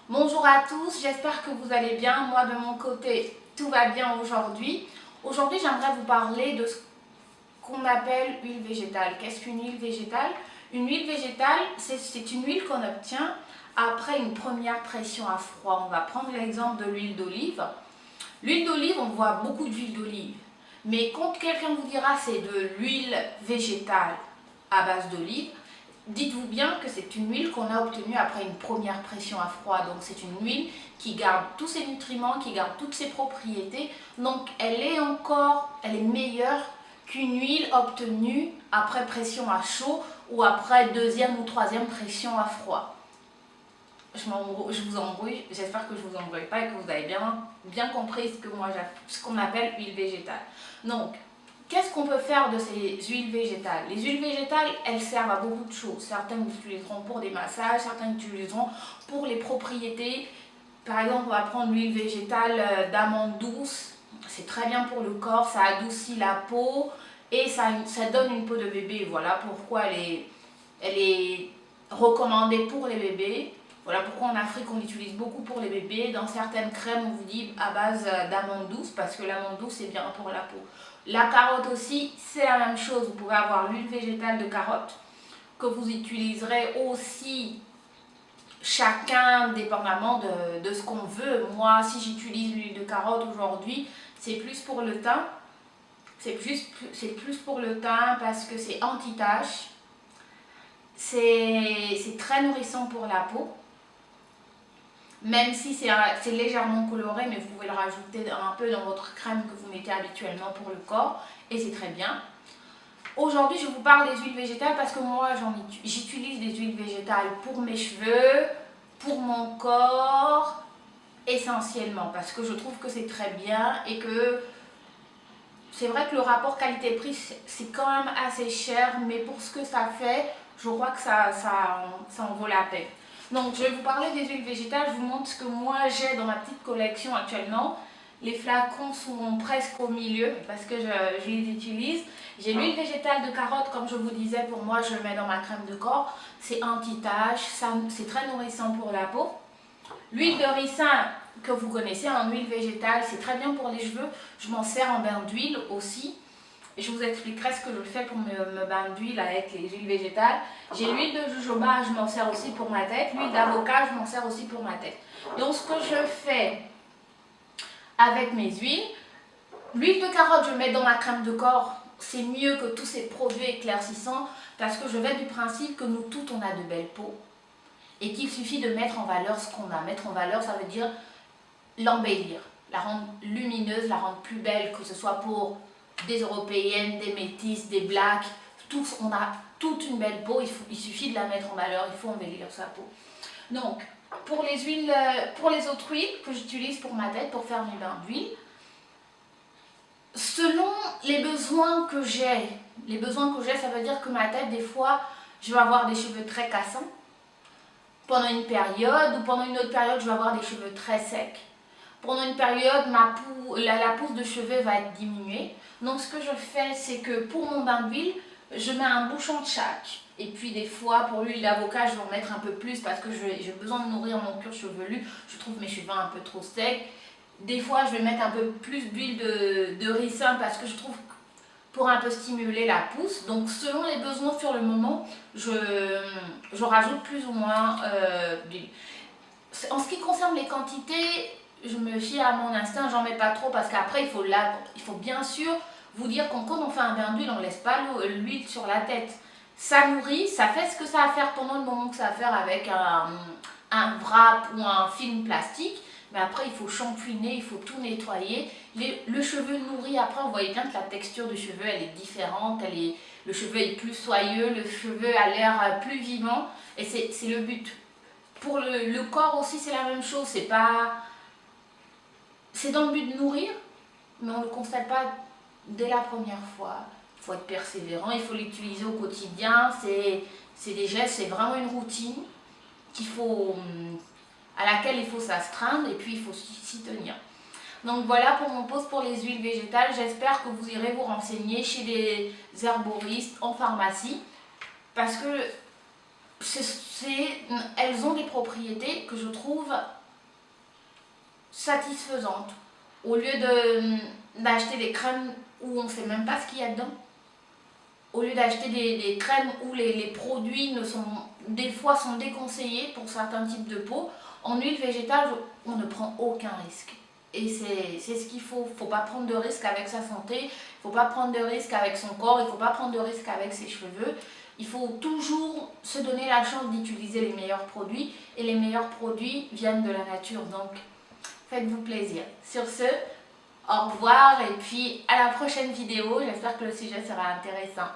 Bonjour à tous, j'espère que vous allez bien. Moi de mon côté, tout va bien aujourd'hui. Aujourd'hui, j'aimerais vous parler de ce qu'on appelle huile végétale. Qu'est-ce qu'une huile végétale? Une huile végétale, c'est une huile qu'on obtient après une première pression à froid. On va prendre l'exemple de l'huile d'olive. L'huile d'olive, on voit beaucoup d'huile d'olive. Mais quand quelqu'un vous dira c'est de l'huile végétale à base d'olive, dites-vous bien que c'est une huile qu'on a obtenue après une première pression à froid. Donc c'est une huile qui garde tous ses nutriments, qui garde toutes ses propriétés. Donc elle est meilleure qu'une huile obtenue après pression à chaud ou après deuxième ou troisième pression à froid. Je vous embrouille, j'espère que je ne vous embrouille pas et que vous avez bien compris ce qu'on appelle huile végétale. Donc, qu'est-ce qu'on peut faire de ces huiles végétales? Les huiles végétales, elles servent à beaucoup de choses. Certaines utiliseront pour des massages, certaines utiliseront pour les propriétés. Par exemple, on va prendre l'huile végétale d'amande douce. C'est très bien pour le corps, ça adoucit la peau et ça donne une peau de bébé. Voilà pourquoi elle est recommandée pour les bébés. Voilà pourquoi en Afrique on l'utilise beaucoup pour les bébés. Dans certaines crèmes on vous dit à base d'amande douce parce que l'amande douce est bien pour la peau. La carotte aussi c'est la même chose. Vous pouvez avoir l'huile végétale de carotte que vous utiliserez aussi chacun dépendamment de ce qu'on veut. Moi si j'utilise l'huile de carotte aujourd'hui c'est plus pour le teint. C'est plus pour le teint parce que c'est anti-tache. C'est très nourrissant pour la peau. Même si c'est légèrement coloré, mais vous pouvez le rajouter un peu dans votre crème que vous mettez habituellement pour le corps et c'est très bien. Aujourd'hui, je vous parle des huiles végétales parce que moi, j'utilise des huiles végétales pour mes cheveux, pour mon corps, essentiellement parce que je trouve que c'est très bien et que c'est vrai que le rapport qualité-prix, c'est quand même assez cher, mais pour ce que ça fait, je crois que ça en vaut la peine. Donc je vais vous parler des huiles végétales, je vous montre ce que moi j'ai dans ma petite collection actuellement. Les flacons sont presque au milieu parce que je les utilise. J'ai l'huile végétale de carotte, comme je vous disais, pour moi je le mets dans ma crème de corps. C'est anti-tache, c'est très nourrissant pour la peau. L'huile de ricin que vous connaissez en huile végétale, c'est très bien pour les cheveux. Je m'en sers en bain d'huile aussi. Et je vous expliquerai ce que je fais pour me bain d'huile avec les huiles végétales. J'ai l'huile de jojoba, je m'en sers aussi pour ma tête. L'huile d'avocat, je m'en sers aussi pour ma tête. Donc ce que je fais avec mes huiles, l'huile de carotte, je mets dans ma crème de corps. C'est mieux que tous ces produits éclaircissants parce que je vais du principe que nous toutes, on a de belles peaux. Et qu'il suffit de mettre en valeur ce qu'on a. Mettre en valeur, ça veut dire l'embellir, la rendre lumineuse, la rendre plus belle, que ce soit pour des européennes, des métisses, des blacks, tous, on a toute une belle peau, il suffit de la mettre en valeur, il faut embellir sa peau. Donc, pour les autres huiles que j'utilise pour ma tête, pour faire mes bains d'huile, selon les besoins que j'ai, ça veut dire que ma tête, des fois, je vais avoir des cheveux très cassants, pendant une période, ou pendant une autre période, je vais avoir des cheveux très secs. Pendant une période, la pousse de cheveux va être diminuée. Donc ce que je fais, c'est que pour mon bain d'huile, je mets un bouchon de chaque. Et puis des fois, pour l'huile d'avocat, je vais en mettre un peu plus parce que j'ai besoin de nourrir mon cuir chevelu. Je trouve mes cheveux un peu trop secs. Des fois, je vais mettre un peu plus d'huile de ricin parce que je trouve pour un peu stimuler la pousse. Donc selon les besoins sur le moment, je rajoute plus ou moins d'huile. En ce qui concerne les quantités, je me fie à mon instinct, j'en mets pas trop parce qu'après il faut bien sûr vous dire quand on fait un bain d'huile, on ne laisse pas l'huile sur la tête. Ça nourrit, ça fait ce que ça a à faire pendant le moment que ça a à faire avec un wrap ou un film plastique. Mais après il faut shampouiner, il faut tout nettoyer. Le cheveu nourri, après vous voyez bien que la texture du cheveu elle est différente, le cheveu est plus soyeux, le cheveu a l'air plus vivant et c'est le but. Pour le corps aussi c'est la même chose, c'est dans le but de nourrir, mais on ne le constate pas dès la première fois. Il faut être persévérant, il faut l'utiliser au quotidien, c'est des gestes, c'est vraiment une routine à laquelle il faut s'astreindre et puis il faut s'y tenir. Donc voilà pour mon post pour les huiles végétales. J'espère que vous irez vous renseigner chez des herboristes, en pharmacie, parce que elles ont des propriétés que je trouve satisfaisantes. Au lieu d'acheter des crèmes où on ne sait même pas ce qu'il y a dedans, au lieu d'acheter des crèmes où les produits des fois sont déconseillés pour certains types de peau, en huile végétale, on ne prend aucun risque. Et c'est ce qu'il faut. Il ne faut pas prendre de risque avec sa santé, il ne faut pas prendre de risque avec son corps, il ne faut pas prendre de risque avec ses cheveux. Il faut toujours se donner la chance d'utiliser les meilleurs produits. Et les meilleurs produits viennent de la nature. Donc, faites-vous plaisir. Sur ce, au revoir et puis à la prochaine vidéo. J'espère que le sujet sera intéressant.